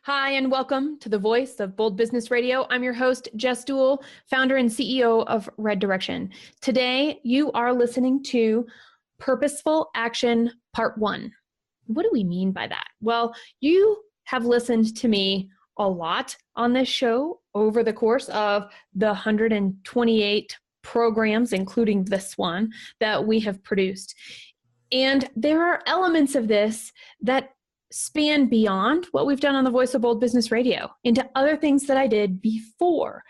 Hi, and welcome to the Voice of Bold Business Radio. I'm your host, Jess Dewell, founder and CEO of Red Direction. Today, you are listening to Purposeful Action Part 1. What do we mean by that? Well, you have listened to me a lot on this show over the course of the 128 programs, including this one, that we have produced. And there are elements of this that span beyond what we've done on the Voice of Bold Business Radio into other things that I did before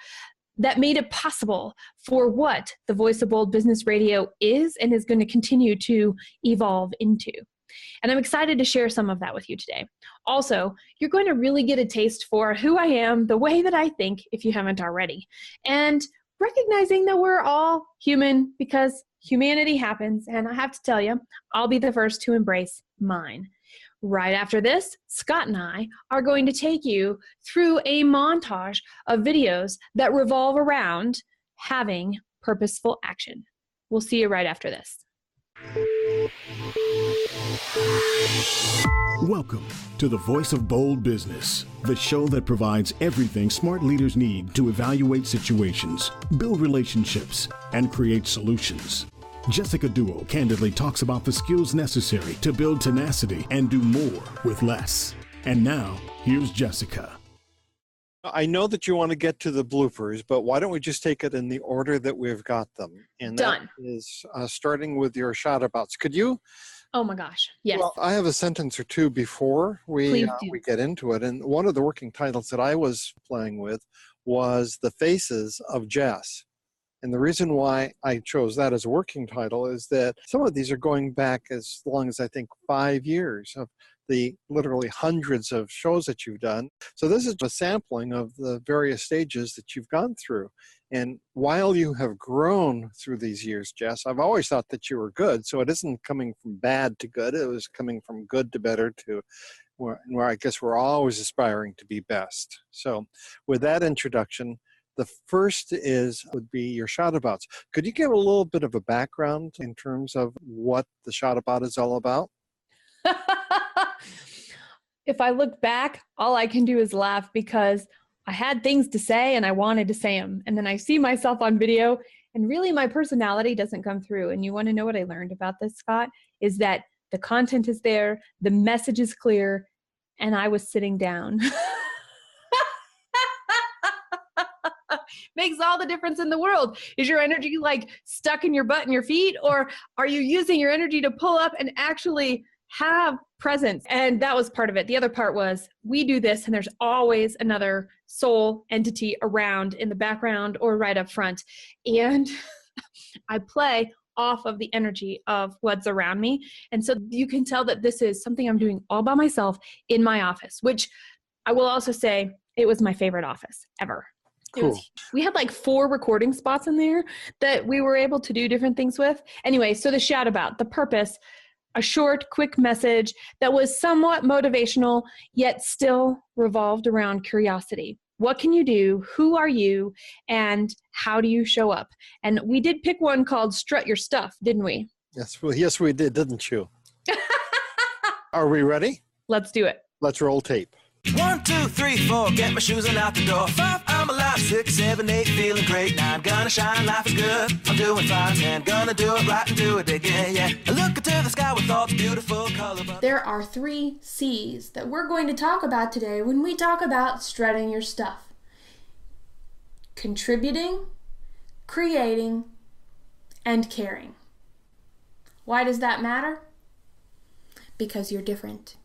that made it possible for what the Voice of Bold Business Radio is and is going to continue to evolve into. And I'm excited to share some of that with you today. Also, you're going to really get a taste for who I am, the way that I think, if you haven't already, and recognizing that we're all human because humanity happens. And I have to tell you, I'll be the first to embrace mine. Right after this, Scott and I are going to take you through a montage of videos that revolve around having purposeful action. We'll see you right after this. Welcome to the Voice of Bold Business, the show that provides everything smart leaders need to evaluate situations, build relationships, and create solutions. Jessica Dewell candidly talks about the skills necessary to build tenacity and do more with less. And now, here's Jessica. I know that you want to get to the bloopers, but why don't we just take it in the order that we've got them? And Done. That is starting with your shout-abouts. Could you? Oh my gosh, yes. Well, I have a sentence or two before we get into it. And one of the working titles that I was playing with was The Faces of Jess. And the reason why I chose that as a working title is that some of these are going back as long as I think 5 years of the literally hundreds of shows that you've done. So this is a sampling of the various stages that you've gone through. And while you have grown through these years, Jess, I've always thought that you were good. So it isn't coming from bad to good. It was coming from good to better to where I guess we're always aspiring to be best. So with that introduction, the first would be your shout-abouts. Could you give a little bit of a background in terms of what the shout-about is all about? If I look back, all I can do is laugh because I had things to say and I wanted to say them. And then I see myself on video and really my personality doesn't come through. And you want to know what I learned about this, Scott, is that the content is there, the message is clear, and I was sitting down. Makes all the difference in the world. Is your energy like stuck in your butt and your feet, or are you using your energy to pull up and actually have presence? And that was part of it. The other part was we do this and there's always another soul entity around in the background or right up front. And I play off of the energy of what's around me. And so you can tell that this is something I'm doing all by myself in my office, which I will also say it was my favorite office ever. Cool. We had like 4 recording spots in there that we were able to do different things with. Anyway, so the shout about, the purpose, a short, quick message that was somewhat motivational, yet still revolved around curiosity. What can you do? Who are you? And how do you show up? And we did pick one called Strut Your Stuff, didn't we? Yes, we did, didn't you? Are we ready? Let's do it. Let's roll tape. 1, 2, 3, 4, get my shoes and out the door. 5, I'm alive. 6, 7, 8, feeling great. 9, gonna shine, life is good. I'm doing fine. 10, gonna do it right and do it again, yeah. I look into the sky with all the beautiful color. There are 3 C's that we're going to talk about today when we talk about strutting your stuff. Contributing, creating, and caring. Why does that matter? Because you're different.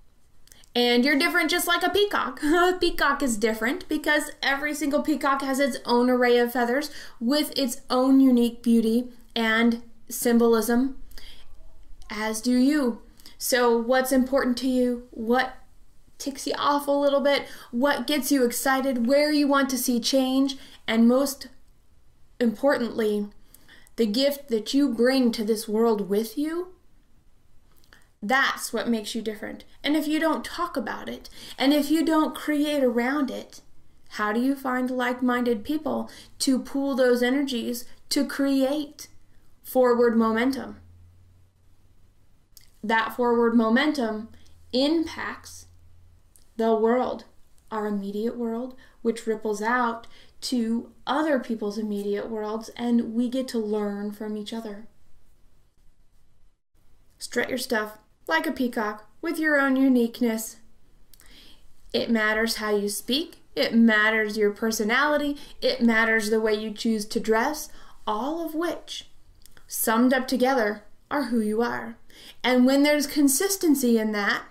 And you're different just like a peacock. A peacock is different because every single peacock has its own array of feathers with its own unique beauty and symbolism, as do you. So what's important to you? What ticks you off a little bit? What gets you excited? Where you want to see change? And most importantly, the gift that you bring to this world with you. That's what makes you different. And if you don't talk about it, and if you don't create around it, how do you find like-minded people to pool those energies to create forward momentum? That forward momentum impacts the world. our immediate world, which ripples out to other people's immediate worlds, and we get to learn from each other. Strut your stuff like a peacock with your own uniqueness. It matters how you speak. It matters your personality. It matters the way you choose to dress, all of which, summed up together, are who you are. And when there's consistency in that,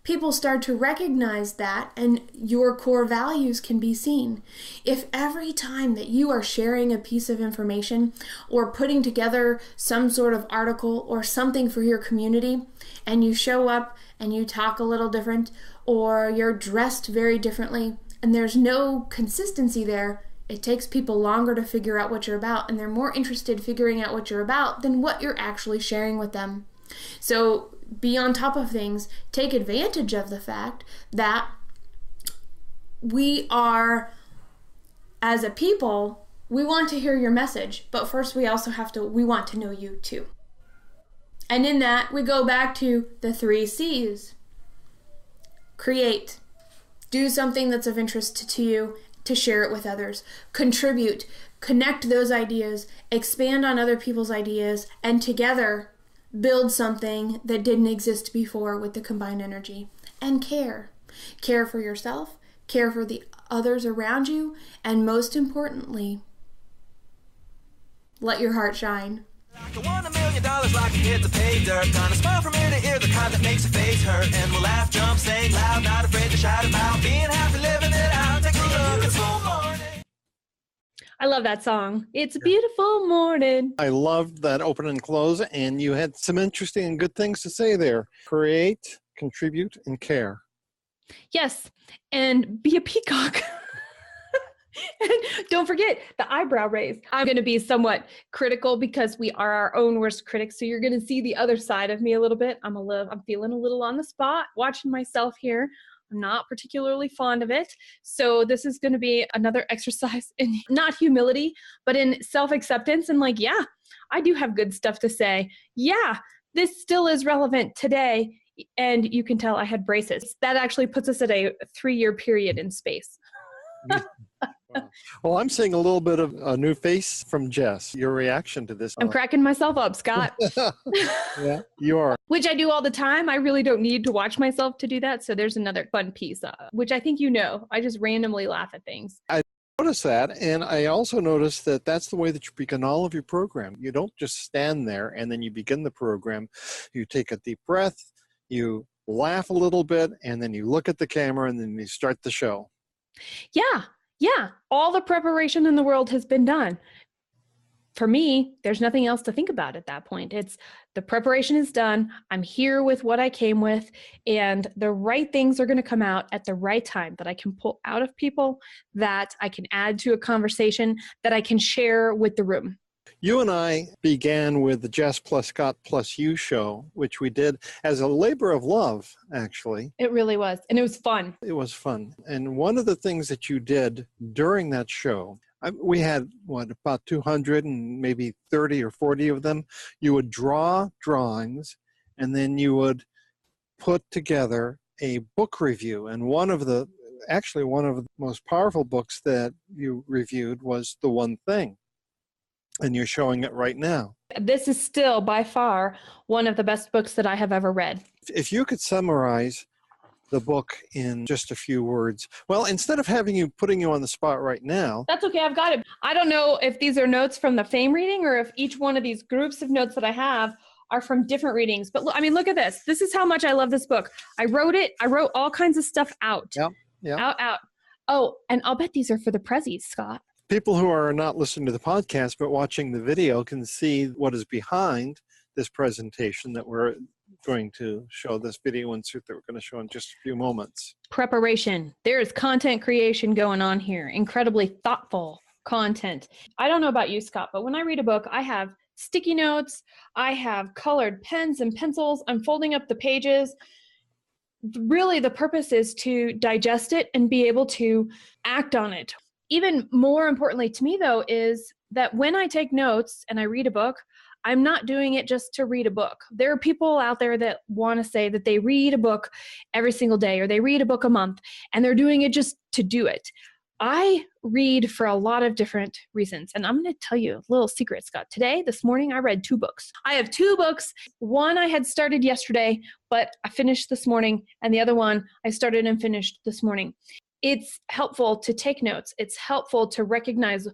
people start to recognize that, and your core values can be seen. If every time that you are sharing a piece of information or putting together some sort of article or something for your community, and you show up and you talk a little different, or you're dressed very differently, and there's no consistency there, it takes people longer to figure out what you're about, and they're more interested figuring out what you're about than what you're actually sharing with them. So be on top of things. Take advantage of the fact that we are, as a people, we want to hear your message, but first we want to know you too. And in that, we go back to the 3 C's. Create. Do something that's of interest to you, to share it with others. Contribute. Connect those ideas. Expand on other people's ideas. And together, build something that didn't exist before with the combined energy. And care. Care for yourself. Care for the others around you. And most importantly, let your heart shine. Like I won $1 million, like a kid to pay dirt. Gonna smile from ear to ear, the kind that makes your face hurt. And we'll laugh, jump, sing loud, not afraid to shout about being happy, living it out. Take a look, it's full morning. I love that song. It's a beautiful morning. I loved that open and close, and you had some interesting and good things to say there. Create, contribute, and care. Yes, and be a peacock. And don't forget the eyebrow raise. I'm going to be somewhat critical because we are our own worst critics. So you're going to see the other side of me a little bit. I'm feeling a little on the spot, watching myself here. I'm not particularly fond of it. So this is going to be another exercise in not humility, but in self-acceptance and like, yeah, I do have good stuff to say. Yeah, this still is relevant today. And you can tell I had braces. That actually puts us at a 3-year period in space. Wow. Well, I'm seeing a little bit of a new face from Jess. Your reaction to this? I'm cracking myself up, Scott. Yeah, you are. Which I do all the time. I really don't need to watch myself to do that. So there's another fun piece, which I think you know. I just randomly laugh at things. I noticed that, and I also noticed that that's the way that you begin all of your program. You don't just stand there and then you begin the program. You take a deep breath, you laugh a little bit, and then you look at the camera, and then you start the show. Yeah, all the preparation in the world has been done. For me, there's nothing else to think about at that point. It's the preparation is done. I'm here with what I came with, and the right things are going to come out at the right time that I can pull out of people, that I can add to a conversation, that I can share with the room. You and I began with the Jess+Scott+YOU show, which we did as a labor of love, actually. It really was. And it was fun. It was fun. And one of the things that you did during that show, we had, about 200 and maybe 30 or 40 of them. You would draw drawings, and then you would put together a book review. And one of the most powerful books that you reviewed was The One Thing. And you're showing it right now. This is still by far one of the best books that I have ever read. If you could summarize the book in just a few words. Well, instead of putting you on the spot right now. That's okay, I've got it. I don't know if these are notes from the FAME reading or if each one of these groups of notes that I have are from different readings. But look at this. This is how much I love this book. I wrote all kinds of stuff out. Yeah. Out. Oh, and I'll bet these are for the prezzies, Scott. People who are not listening to the podcast but watching the video can see what is behind this presentation that we're going to show, this video insert that we're going to show in just a few moments. Preparation. There is content creation going on here. Incredibly thoughtful content. I don't know about you, Scott, but when I read a book, I have sticky notes. I have colored pens and pencils. I'm folding up the pages. Really, the purpose is to digest it and be able to act on it. Even more importantly to me, though, is that when I take notes and I read a book, I'm not doing it just to read a book. There are people out there that want to say that they read a book every single day or they read a book a month, and they're doing it just to do it. I read for a lot of different reasons. And I'm going to tell you a little secret, Scott. This morning, I read 2 books. I have 2 books. One I had started yesterday, but I finished this morning. And the other one I started and finished this morning. It's helpful to take notes. It's helpful to recognize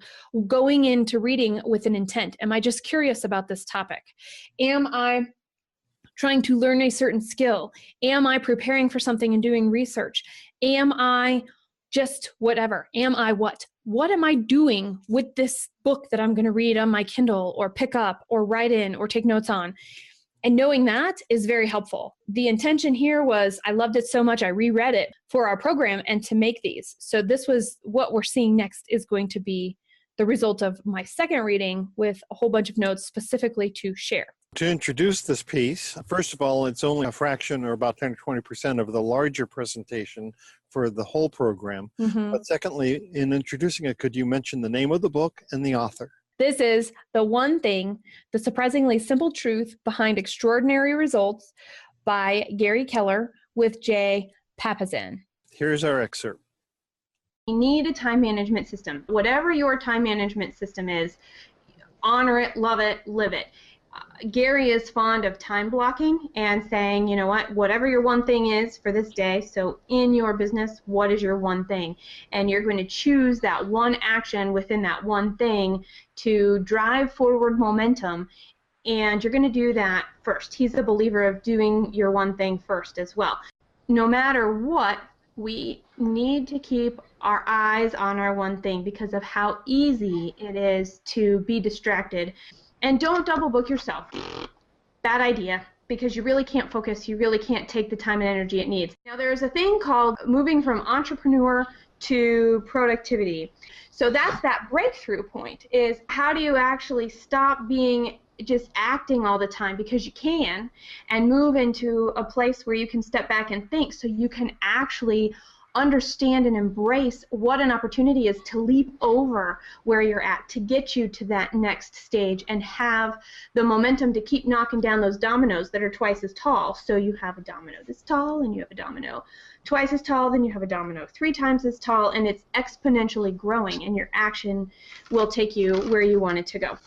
going into reading with an intent. Am I just curious about this topic? Am I trying to learn a certain skill? Am I preparing for something and doing research? Am I just whatever? Am I what? What am I doing with this book that I'm going to read on my Kindle or pick up or write in or take notes on? And knowing that is very helpful. The intention here was I loved it so much I reread it for our program and to make these. So this was what we're seeing next is going to be the result of my second reading with a whole bunch of notes specifically to share. To introduce this piece, first of all, it's only a fraction or about 10 or 20% of the larger presentation for the whole program. But secondly, in introducing it, could you mention the name of the book and the author? This is The One Thing, The Surprisingly Simple Truth Behind Extraordinary Results by Gary Keller with Jay Papasan. Here's our excerpt. You need a time management system. Whatever your time management system is, honor it, love it, live it. Gary is fond of time blocking and saying, you know what, whatever your one thing is for this day, so in your business, what is your one thing? And you're going to choose that one action within that one thing to drive forward momentum, and you're going to do that first. He's a believer of doing your one thing first as well. No matter what, we need to keep our eyes on our one thing because of how easy it is to be distracted. And don't double book yourself. Bad idea, because you really can't focus. You really can't take the time and energy it needs. Now, there's a thing called moving from entrepreneur to productivity. So that's that breakthrough point, is how do you actually stop being just acting all the time because you can, and move into a place where you can step back and think, so you can actually understand and embrace what an opportunity is to leap over where you're at, to get you to that next stage and have the momentum to keep knocking down those dominoes that are twice as tall. So you have a domino this tall, and you have a domino twice as tall, then you have a domino 3 times as tall, and it's exponentially growing, and your action will take you where you want it to go.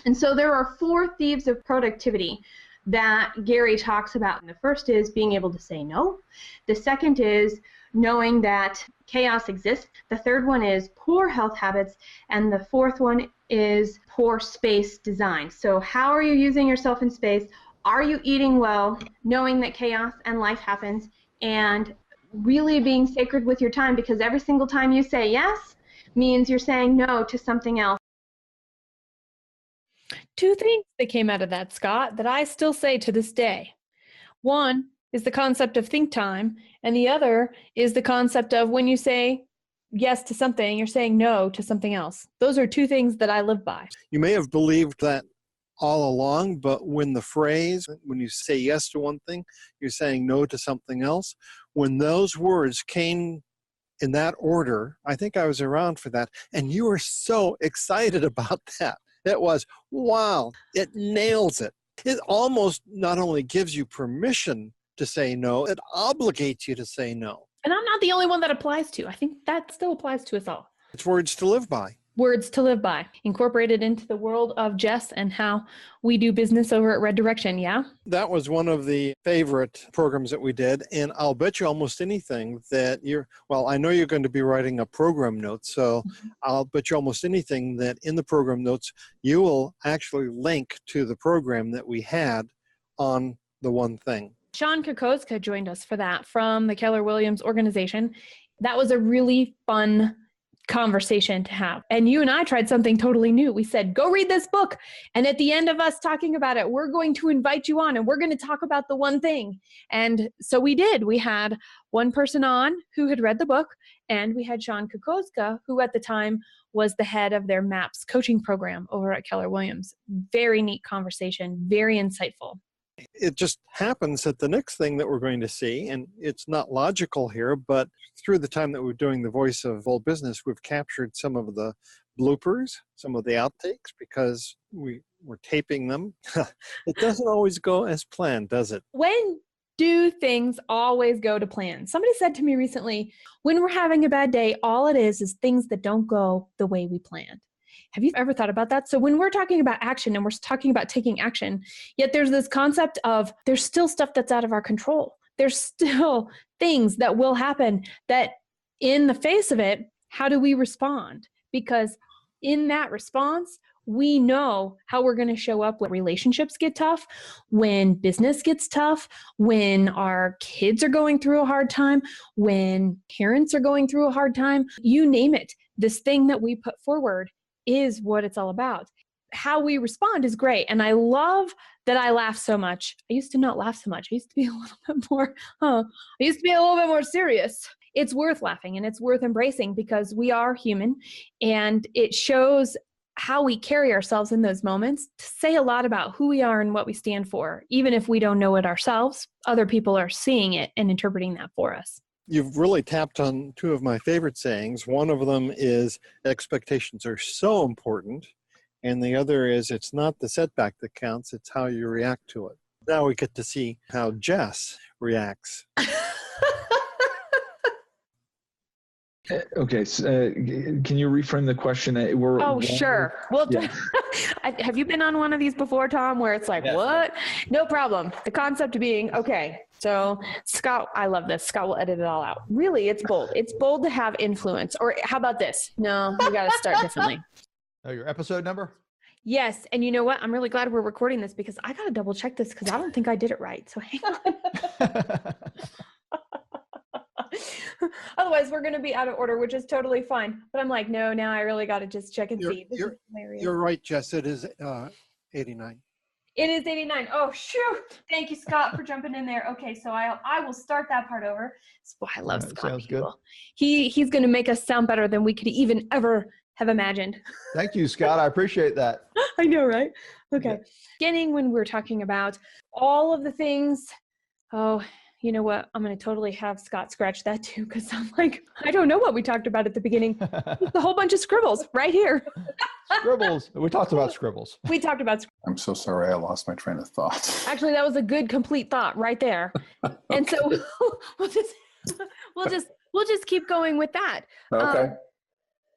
And so there are 4 thieves of productivity that Gary talks about. And the first is being able to say no. The second is knowing that chaos exists. The third one is poor health habits. And the fourth one is poor space design. So how are you using yourself in space? Are you eating well, knowing that chaos and life happens, and really being sacred with your time, because every single time you say yes means you're saying no to something else. 2 things that came out of that, Scott, that I still say to this day. One is the concept of think time, and the other is the concept of when you say yes to something, you're saying no to something else. Those are 2 things that I live by. You may have believed that all along, but when you say yes to one thing, you're saying no to something else, when those words came in that order, I think I was around for that, and you were so excited about that. It was, wow, it nails it. It almost not only gives you permission to say no, it obligates you to say no. And I'm not the only one that applies to. I think that still applies to us all. It's words to live by. Words to live by. Incorporated into the world of Jess and how we do business over at Red Direction, yeah? That was one of the favorite programs that we did, and I'll bet you almost anything that I know you're going to be writing a program note, so I'll bet you almost anything that in the program notes, you will actually link to the program that we had on the one thing. Sean Kokoska joined us for that from the Keller Williams organization. That was a really fun conversation to have. And you and I tried something totally new. We said, go read this book. And at the end of us talking about it, we're going to invite you on and we're going to talk about the one thing. And so we did. We had one person on who had read the book, and we had Sean Kokoska, who at the time was the head of their MAPS coaching program over at Keller Williams. Very neat conversation, very insightful. It just happens that the next thing that we're going to see, and it's not logical here, but through the time that we're doing the voice of Bold Business, we've captured some of the bloopers, some of the outtakes, because we we're taping them. It doesn't always go as planned, does it? When do things always go to plan? Somebody said to me recently, when we're having a bad day, all it is things that don't go the way we planned. Have you ever thought about that? So when we're talking about action and we're talking about taking action, yet there's this concept of there's still stuff that's out of our control. There's still things that will happen that in the face of it, how do we respond? Because in that response, we know how we're going to show up when relationships get tough, when business gets tough, when our kids are going through a hard time, when parents are going through a hard time, you name it. This thing that we put forward is what it's all about. How we respond is great. And I love that I laugh so much. I used to not laugh so much. I used to be a little bit more serious. It's worth laughing and it's worth embracing because we are human, and it shows how we carry ourselves in those moments to say a lot about who we are and what we stand for. Even if we don't know it ourselves, other people are seeing it and interpreting that for us. You've really tapped on two of my favorite sayings. One of them is expectations are so important. And the other is it's not the setback that counts, it's how you react to it. Now we get to see how Jess reacts. Okay, so, can you reframe the question? Sure. Well, yeah. Have you been on one of these before, Tom, where it's like, what? No problem. The concept being, okay, so Scott, I love this. Scott will edit it all out. Really, it's bold. It's bold to have influence. Or how about this? No, we got to start differently. Oh, your episode number? Yes. And you know what? I'm really glad we're recording this because I got to double check this because I don't think I did it right. So hang on. Otherwise, we're going to be out of order, which is totally fine. But I'm like, no, now I really got to just check and see. This is hilarious. You're right, Jess. It is 89. It is 89. Oh, shoot. Thank you, Scott, for jumping in there. Okay, so I will start that part over. Boy, I love Scott. Sounds good. He's going to make us sound better than we could even ever have imagined. Thank you, Scott. I appreciate that. I know, right? Okay. Yeah. Beginning when we're talking about all of the things, you know what? I'm going to totally have Scott scratch that too, because I'm like, I don't know what we talked about at the beginning. It's a whole bunch of scribbles right here. Scribbles. We talked about scribbles. We talked about scribbles. I'm so sorry. I lost my train of thought. Actually, that was a good, complete thought right there. Okay. And so we'll just keep going with that. Okay.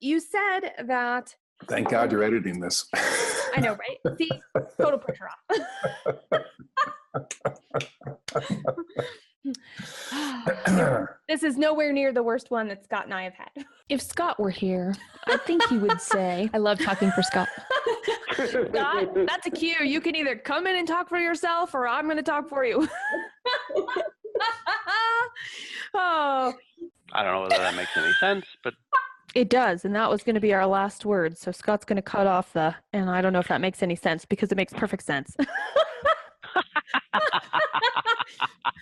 You said that. Thank God you're editing this. I know, right? See, total pressure off. This is nowhere near the worst one that Scott and I have had. If Scott were here, I think he would say, I love talking for Scott. Scott, that's a cue. You can either come in and talk for yourself or I'm going to talk for you. I don't know whether that makes any sense, but it does, and that was going to be our last word. So Scott's going to cut off and I don't know if that makes any sense because it makes perfect sense.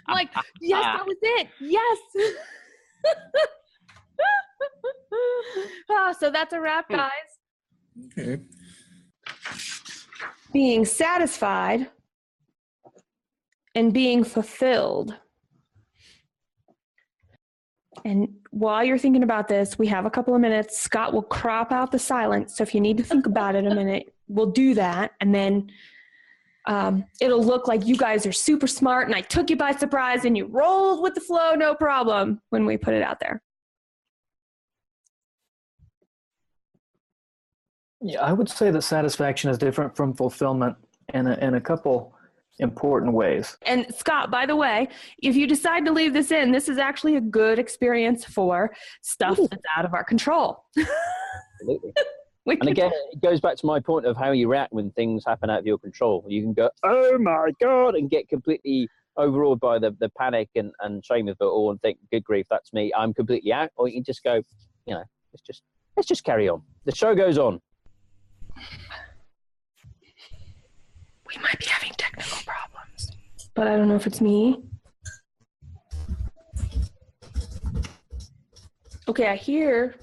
I'm like, yes, that was it. Yes. So that's a wrap, guys. Okay. Being satisfied and being fulfilled. And while you're thinking about this, we have a couple of minutes. Scott will crop out the silence. So if you need to think about it a minute, we'll do that. And then it'll look like you guys are super smart and I took you by surprise and you rolled with the flow, no problem, when we put it out there. Yeah, I would say that satisfaction is different from fulfillment in a couple important ways. And Scott, by the way, if you decide to leave this in, this is actually a good experience for stuff that's out of our control. Absolutely. And again, it goes back to my point of how you react when things happen out of your control. You can go, oh my God, and get completely overawed by the panic and shame of it all and think, good grief, that's me, I'm completely out. Or you can just go, let's just carry on. The show goes on. We might be having technical problems, but I don't know if it's me. Okay, I hear.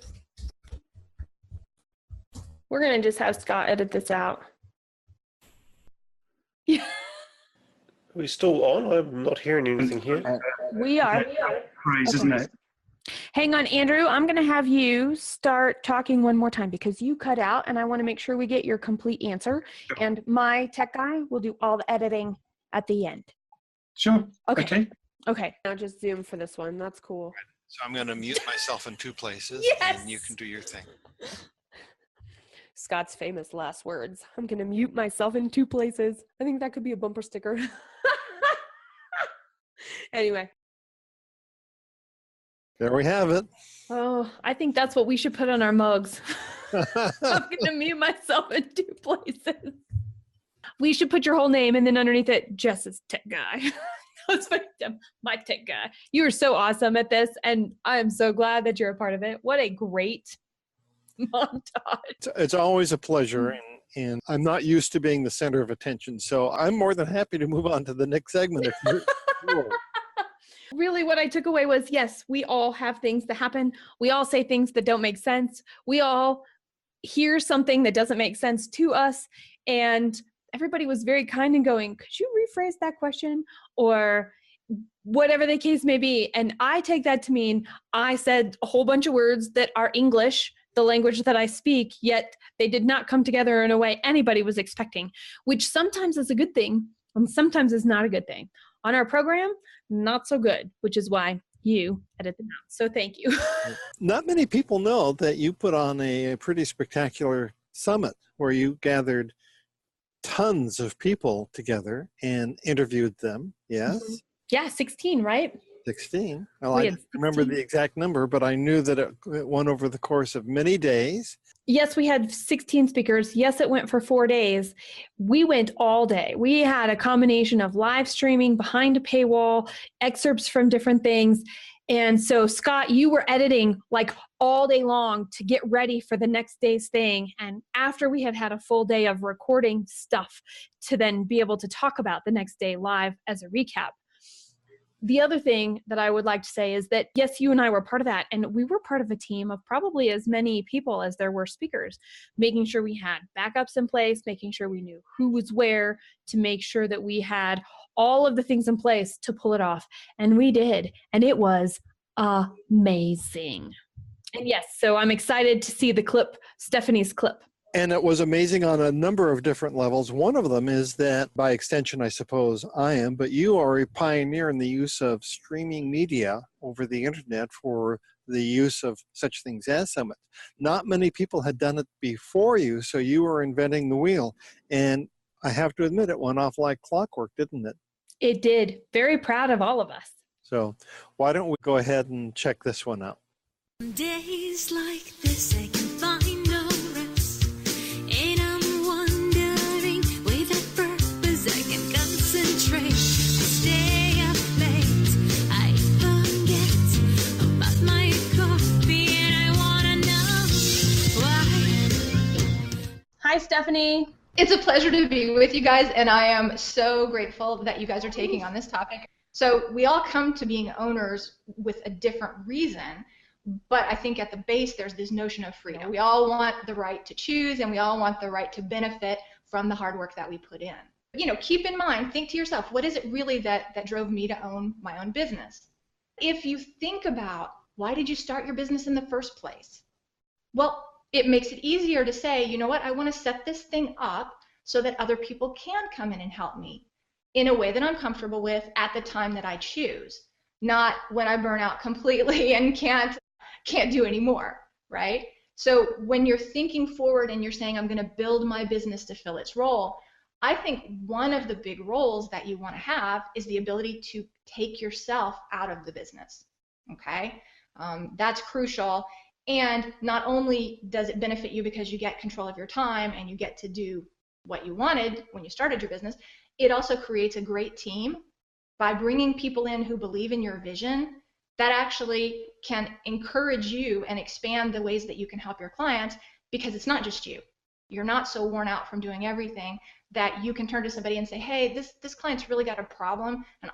We're going to just have Scott edit this out. Are we still on? I'm not hearing anything here. We are. Praise, isn't it? Hang on, Andrew. I'm going to have you start talking one more time because you cut out and I want to make sure we get your complete answer. And my tech guy will do all the editing at the end. Sure. Okay. Okay. Now just Zoom for this one. That's cool. So I'm going to mute myself in 2 places, Yes! and you can do your thing. Scott's famous last words. I'm going to mute myself in 2 places. I think that could be a bumper sticker. Anyway. There we have it. Oh, I think that's what we should put on our mugs. I'm going to mute myself in 2 places. We should put your whole name and then underneath it, Jess's tech guy. That's my tech guy. You are so awesome at this, and I am so glad that you're a part of it. What a great montage. It's always a pleasure, and I'm not used to being the center of attention, so I'm more than happy to move on to the next segment if you're sure. Really, what I took away was, yes, we all have things that happen. We all say things that don't make sense. We all hear something that doesn't make sense to us, and everybody was very kind and going, could you rephrase that question? Or whatever the case may be. And I take that to mean I said a whole bunch of words that are English, the language that I speak, yet they did not come together in a way anybody was expecting, which sometimes is a good thing and sometimes is not a good thing. On our program, not so good, which is why you edit them out. So thank you. Not many people know that you put on a pretty spectacular summit where you gathered tons of people together and interviewed them. Yes? Mm-hmm. Yeah, 16, right? 16. Well, I didn't remember the exact number, but I knew that it went over the course of many days. Yes, we had 16 speakers. Yes, it went for 4 days. We went all day. We had a combination of live streaming, behind a paywall, excerpts from different things. And so, Scott, you were editing like all day long to get ready for the next day's thing. And after we had had a full day of recording stuff to then be able to talk about the next day live as a recap. The other thing that I would like to say is that, yes, you and I were part of that. And we were part of a team of probably as many people as there were speakers, making sure we had backups in place, making sure we knew who was where, to make sure that we had all of the things in place to pull it off. And we did. And it was amazing. And yes, so I'm excited to see the clip, Stephanie's clip. And it was amazing on a number of different levels. One of them is that, by extension, I suppose I am, but you are a pioneer in the use of streaming media over the internet for the use of such things as summits. Not many people had done it before you, so you were inventing the wheel. And I have to admit, it went off like clockwork, didn't it? It did. Very proud of all of us. So why don't we go ahead and check this one out? Days like this, I can find no rest, and I'm wondering, with that purpose I can concentrate. I stay up late, I forget about my coffee, and I wanna know why. Hi, Stephanie. It's a pleasure to be with you guys, and I am so grateful that you guys are taking on this topic. So we all come to being owners with a different reason. But I think at the base, there's this notion of freedom. We all want the right to choose, and we all want the right to benefit from the hard work that we put in. You know, keep in mind, think to yourself, what is it really that drove me to own my own business? If you think about, why did you start your business in the first place? Well, it makes it easier to say, you know what, I want to set this thing up so that other people can come in and help me in a way that I'm comfortable with at the time that I choose, not when I burn out completely and can't do anymore, right? So when you're thinking forward and you're saying, I'm going to build my business to fill its role, I think one of the big roles that you want to have is the ability to take yourself out of the business, okay? That's crucial. And not only does it benefit you because you get control of your time and you get to do what you wanted when you started your business, it also creates a great team by bringing people in who believe in your vision that actually can encourage you and expand the ways that you can help your clients, because it's not just you. You're not so worn out from doing everything that you can turn to somebody and say, hey, this client's really got a problem, and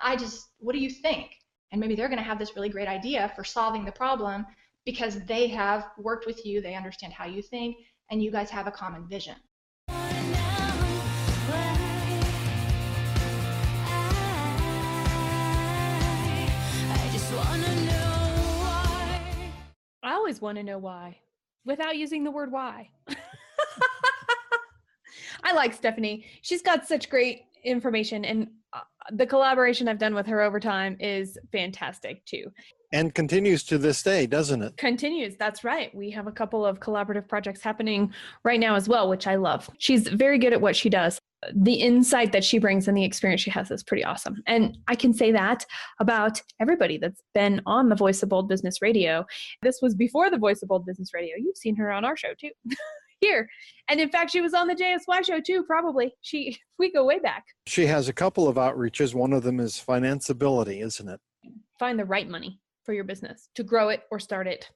what do you think? And maybe they're going to have this really great idea for solving the problem because they have worked with you, they understand how you think, and you guys have a common vision. always want to know why without using the word why. I like Stephanie. She's got such great information, and the collaboration I've done with her over time is fantastic too. And continues to this day, doesn't it? Continues. That's right. We have a couple of collaborative projects happening right now as well, which I love. She's very good at what she does. The insight that she brings and the experience she has is pretty awesome. And I can say that about everybody that's been on the Voice of Bold Business Radio. This was before the Voice of Bold Business Radio. You've seen her on our show too. Here. And in fact, she was on the Jess+Y show too, probably. We go way back. She has a couple of outreaches. One of them is financeability, isn't it? Find the right money for your business to grow it or start it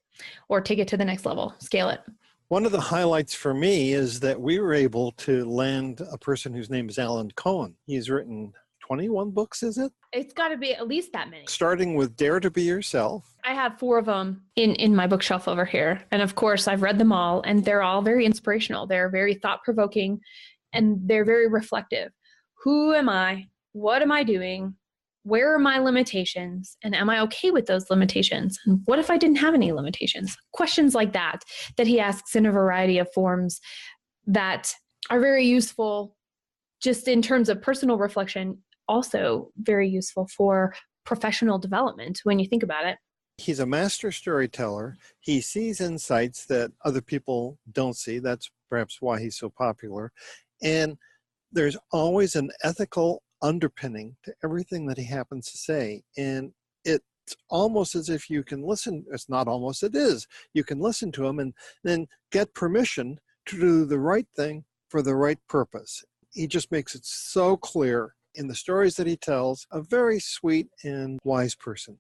or take it to the next level, scale it. One of the highlights for me is that we were able to land a person whose name is Alan Cohen. He's written 21 books, is it? It's got to be at least that many. Starting with Dare to Be Yourself. I have 4 of them in my bookshelf over here. And of course, I've read them all, and they're all very inspirational. They're very thought-provoking, and they're very reflective. Who am I? What am I doing? Where are my limitations? And am I okay with those limitations? And what if I didn't have any limitations? Questions like that he asks in a variety of forms that are very useful just in terms of personal reflection, also very useful for professional development when you think about it. He's a master storyteller. He sees insights that other people don't see. That's perhaps why he's so popular. And there's always an ethical underpinning to everything that he happens to say. And it's almost as if you can listen. It's not almost, it is. You can listen to him and then get permission to do the right thing for the right purpose. He just makes it so clear in the stories that he tells, a very sweet and wise person.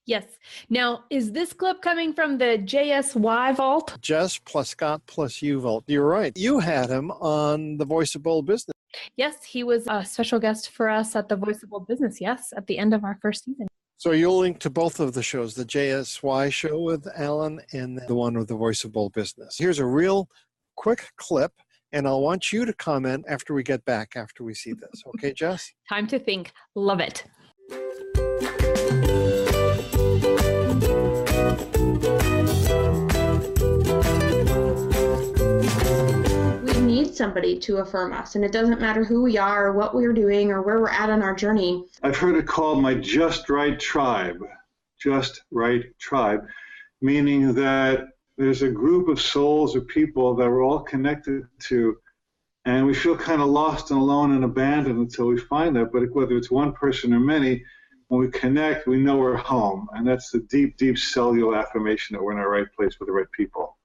Yes. Now, is this clip coming from the Jess+Y vault? Jess+Scott+YOU vault. You're right. You had him on the Voice of Bold Business. Yes, he was a special guest for us at the Voice of Bold Business. Yes, at the end of our first season. So you'll link to both of the shows, the Jess+Y show with Alan and the one with the Voice of Bold Business. Here's a real quick clip. And I'll want you to comment after we get back, after we see this. Okay, Jess? Time to think. Love it. We need somebody to affirm us, and it doesn't matter who we are or what we're doing or where we're at on our journey. I've heard it called my Just Right Tribe. Just Right Tribe, meaning that there's a group of souls or people that we're all connected to, and we feel kind of lost and alone and abandoned until we find that. But whether it's one person or many, when we connect, we know we're home. And that's the deep, deep cellular affirmation that we're in our right place with the right people.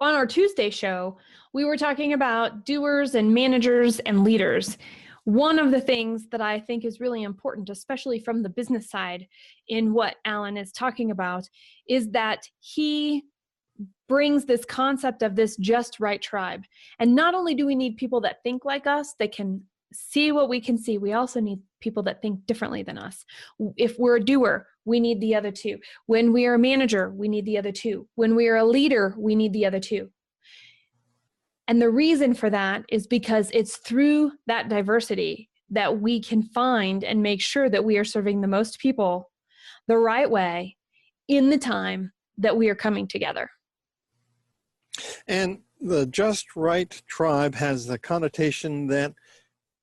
On our Tuesday show, we were talking about doers and managers and leaders. One of the things that I think is really important, especially from the business side in what Alan is talking about, is that he brings this concept of this just right tribe. And not only do we need people that think like us, that can see what we can see, we also need people that think differently than us. If we're a doer, we need the other two. When we are a manager, we need the other two. When we are a leader, we need the other two. And the reason for that is because it's through that diversity that we can find and make sure that we are serving the most people the right way in the time that we are coming together. And the Just Right Tribe has the connotation that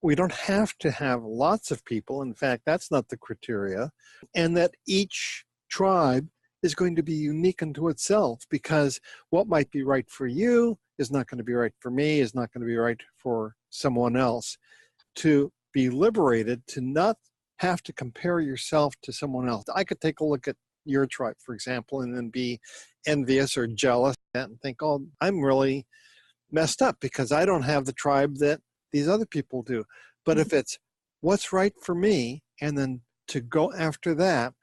we don't have to have lots of people. In fact, that's not the criteria. And that each tribe is going to be unique unto itself, because what might be right for you is not going to be right for me, is not going to be right for someone else. To be liberated, to not have to compare yourself to someone else. I could take a look at your tribe, for example, and then be envious or jealous and think, oh, I'm really messed up because I don't have the tribe that these other people do. But if it's what's right for me, and then to go after that,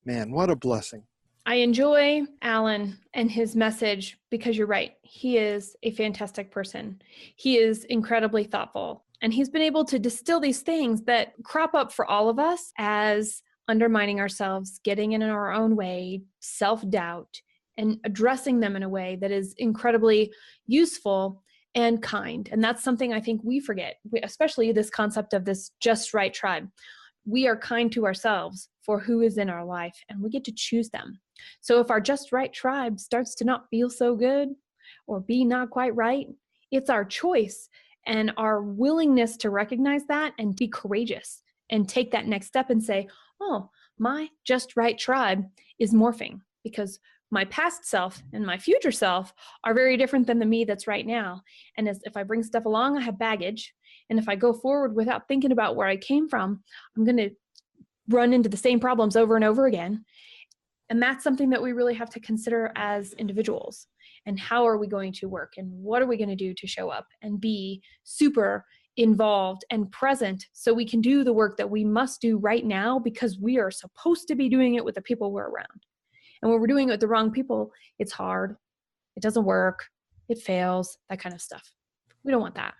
man, what a blessing. I enjoy Alan and his message because you're right. He is a fantastic person. He is incredibly thoughtful. And he's been able to distill these things that crop up for all of us as undermining ourselves, getting in our own way, self-doubt, and addressing them in a way that is incredibly useful and kind. And that's something I think we forget, especially this concept of this just right tribe. We are kind to ourselves for who is in our life, and we get to choose them. So if our just right tribe starts to not feel so good or be not quite right, it's our choice and our willingness to recognize that and be courageous and take that next step and say, oh, my just right tribe is morphing because my past self and my future self are very different than the me that's right now. And if I bring stuff along, I have baggage. And if I go forward without thinking about where I came from, I'm going to run into the same problems over and over again. And that's something that we really have to consider as individuals. And how are we going to work? And what are we going to do to show up and be super involved and present so we can do the work that we must do right now because we are supposed to be doing it with the people we're around. And when we're doing it with the wrong people, it's hard, it doesn't work, it fails, that kind of stuff. We don't want that.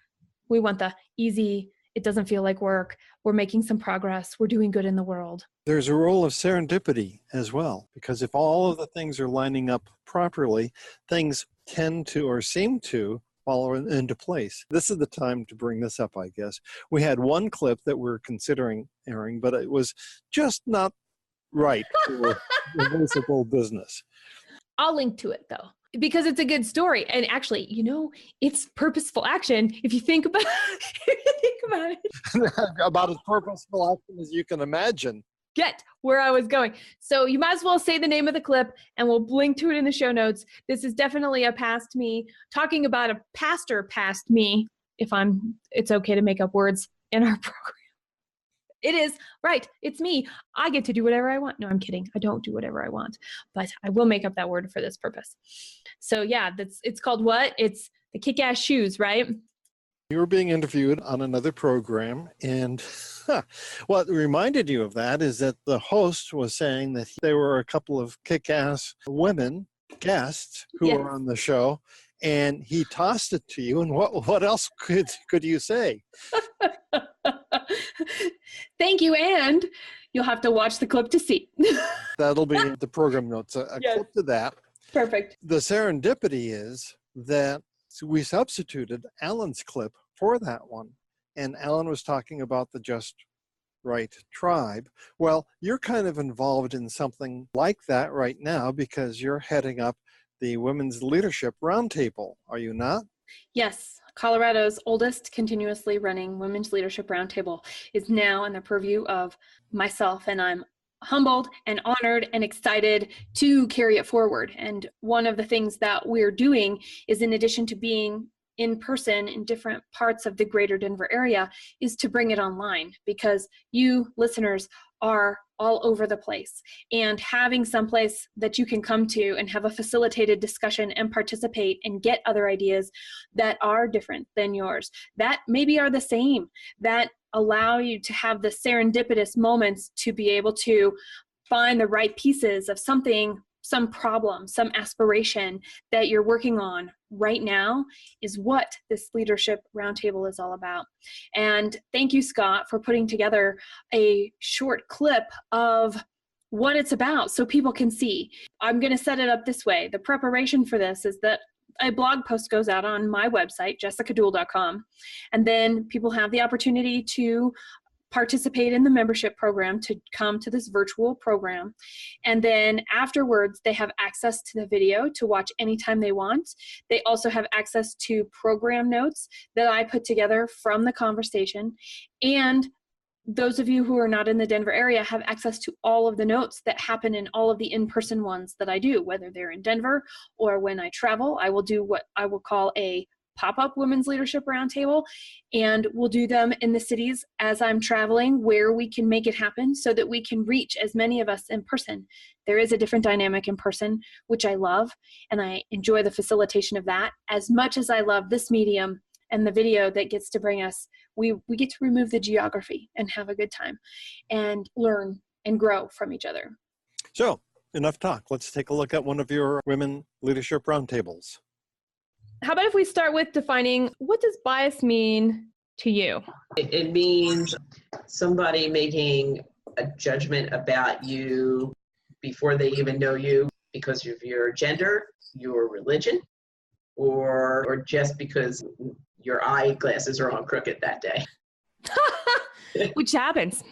We want the easy, it doesn't feel like work, we're making some progress, we're doing good in the world. There's a role of serendipity as well, because if all of the things are lining up properly, things tend to or seem to fall into place. This is the time to bring this up, I guess. We had one clip that we're considering airing, but it was just not right for the Voice of Bold Business. I'll link to it though, because it's a good story. And actually, it's purposeful action. If you think about it. About as purposeful action as you can imagine. Get where I was going. So you might as well say the name of the clip and we'll link to it in the show notes. This is definitely a past me, talking about a pastor past me, it's okay to make up words in our program. It is, right, it's me. I get to do whatever I want. No, I'm kidding. I don't do whatever I want, but I will make up that word for this purpose. So yeah, it's called what? It's the kick-ass shoes, right? You were being interviewed on another program, and what reminded you of that is that the host was saying that there were a couple of kick-ass women guests who were on the show, and he tossed it to you, and what else could you say? Thank you, and you'll have to watch the clip to see. That'll be the program notes, a clip to that. Perfect. The serendipity is that we substituted Alan's clip for that one, and Alan was talking about the Just Right tribe. Well, you're kind of involved in something like that right now because you're heading up the Women's Leadership Roundtable, are you not? Yes. Colorado's oldest continuously running Women's Leadership Roundtable is now in the purview of myself, and I'm humbled and honored and excited to carry it forward. And one of the things that we're doing is, in addition to being in person in different parts of the greater Denver area, is to bring it online, because you listeners are all over the place, and having someplace that you can come to and have a facilitated discussion and participate and get other ideas that are different than yours, that maybe are the same, that allow you to have the serendipitous moments to be able to find the right pieces of something, some problem, some aspiration that you're working on right now, is what this Leadership Roundtable is all about. And thank you, Scott, for putting together a short clip of what it's about so people can see. I'm going to set it up this way. The preparation for this is that a blog post goes out on my website, jessicadewell.com, and then people have the opportunity to participate in the membership program, to come to this virtual program. And then afterwards, they have access to the video to watch anytime they want. They also have access to program notes that I put together from the conversation. And those of you who are not in the Denver area have access to all of the notes that happen in all of the in-person ones that I do, whether they're in Denver or when I travel. I will do what I will call a pop-up Women's Leadership Roundtable, and we'll do them in the cities as I'm traveling where we can make it happen so that we can reach as many of us in person. There is a different dynamic in person, which I love, and I enjoy the facilitation of that as much as I love this medium and the video that gets to bring us. We get to remove the geography and have a good time and learn and grow from each other. So, enough talk. Let's take a look at one of your Women Leadership Roundtables. How about if we start with defining, what does bias mean to you? It means somebody making a judgment about you before they even know you because of your gender, your religion, or just because your eyeglasses are on crooked that day. Which happens.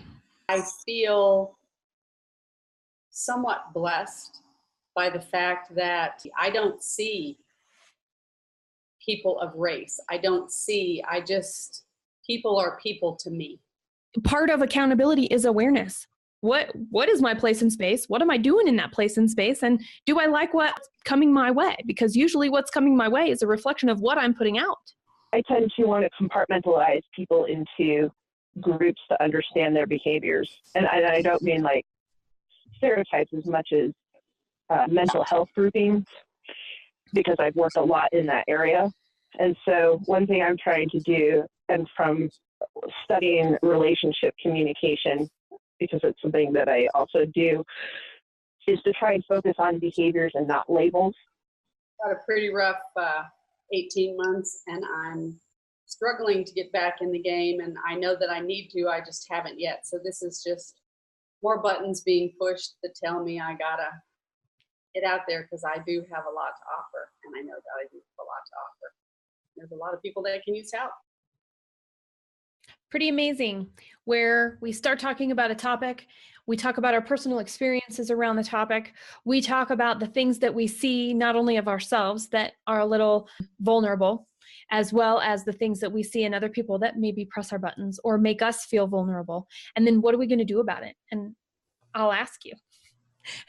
I feel somewhat blessed by the fact that I don't see people of race. People are people to me. Part of accountability is awareness. What is my place in space? What am I doing in that place in space? And do I like what's coming my way? Because usually what's coming my way is a reflection of what I'm putting out. I tend to want to compartmentalize people into groups to understand their behaviors. And I don't mean like stereotypes as much as mental health groupings, because I've worked a lot in that area. And so one thing I'm trying to do, and from studying relationship communication, because it's something that I also do, is to try and focus on behaviors and not labels. Got a pretty rough 18 months, and I'm struggling to get back in the game, and I know that I need to, I just haven't yet. So this is just more buttons being pushed that tell me I gotta get out there, because I do have a lot to offer, and I know that I do have a lot to offer. There's a lot of people that can use help. Pretty amazing, where we start talking about a topic, we talk about our personal experiences around the topic, we talk about the things that we see not only of ourselves that are a little vulnerable, as well as the things that we see in other people that maybe press our buttons or make us feel vulnerable. And then what are we going to do about it? And I'll ask you,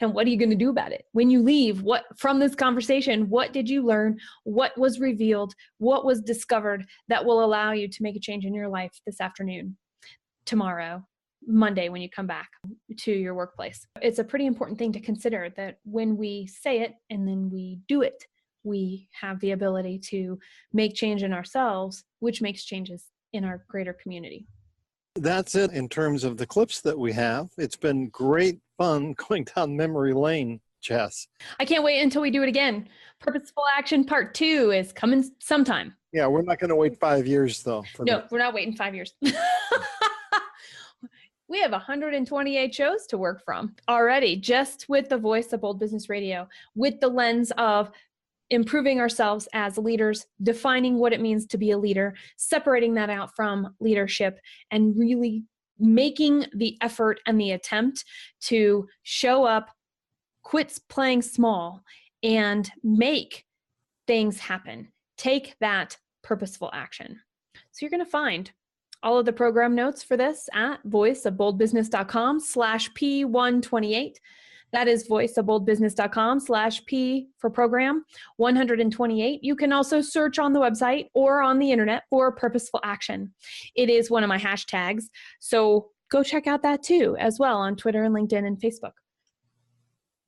and what are you going to do about it? When you leave, what from this conversation, what did you learn? What was revealed? What was discovered that will allow you to make a change in your life this afternoon, tomorrow, Monday, when you come back to your workplace? It's a pretty important thing to consider, that when we say it and then we do it, we have the ability to make change in ourselves, which makes changes in our greater community. That's it in terms of the clips that we have. It's been great fun going down memory lane, Jess. I can't wait until we do it again. Purposeful Action Part 2 is coming sometime. Yeah, we're not going to wait 5 years, though. No, we're not waiting 5 years. We have 128 shows to work from already, just with the voice of Bold Business Radio, with the lens of improving ourselves as leaders, defining what it means to be a leader, separating that out from leadership, and really making the effort and the attempt to show up, quit playing small, and make things happen. Take that purposeful action. So you're going to find all of the program notes for this at voiceofboldbusiness.com/P128. That is voiceofboldbusiness.com/P for program 128. You can also search on the website or on the internet for Purposeful Action. It is one of my hashtags, so go check out that too, as well, on Twitter and LinkedIn and Facebook.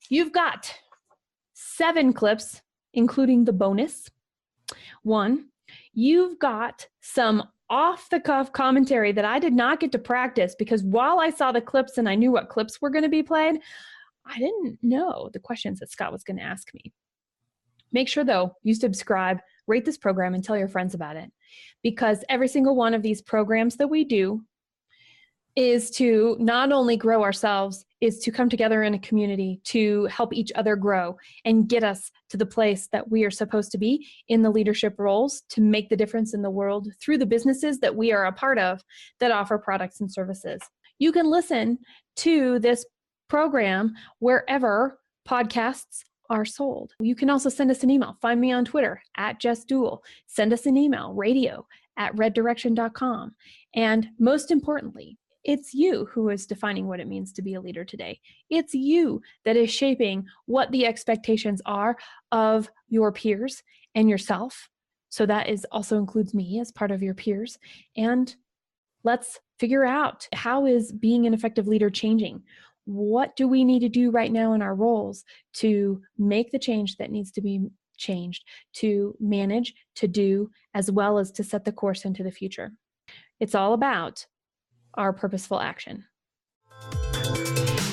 You've got 7 clips, including the bonus one. You've got some off-the-cuff commentary that I did not get to practice, because while I saw the clips and I knew what clips were going to be played, I didn't know the questions that Scott was going to ask me. Make sure, though, you subscribe, rate this program, and tell your friends about it, because every single one of these programs that we do is to not only grow ourselves, is to come together in a community to help each other grow and get us to the place that we are supposed to be in the leadership roles, to make the difference in the world through the businesses that we are a part of that offer products and services. You can listen to this program wherever podcasts are sold. You can also send us an email. Find me on Twitter at Jess+Dewell. Send us an email, radio@reddirection.com. And most importantly, it's you who is defining what it means to be a leader today. It's you that is shaping what the expectations are of your peers and yourself. So that also includes me as part of your peers. And let's figure out, how is being an effective leader changing? What do we need to do right now in our roles to make the change that needs to be changed, to manage, to do, as well as to set the course into the future? It's all about our purposeful action.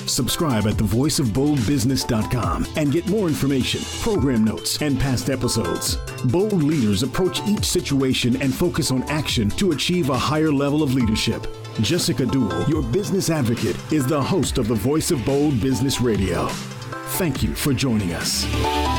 Subscribe at thevoiceofboldbusiness.com and get more information, program notes, and past episodes. Bold leaders approach each situation and focus on action to achieve a higher level of leadership. Jessica Dewell, your business advocate, is the host of the Voice of Bold Business Radio. Thank you for joining us.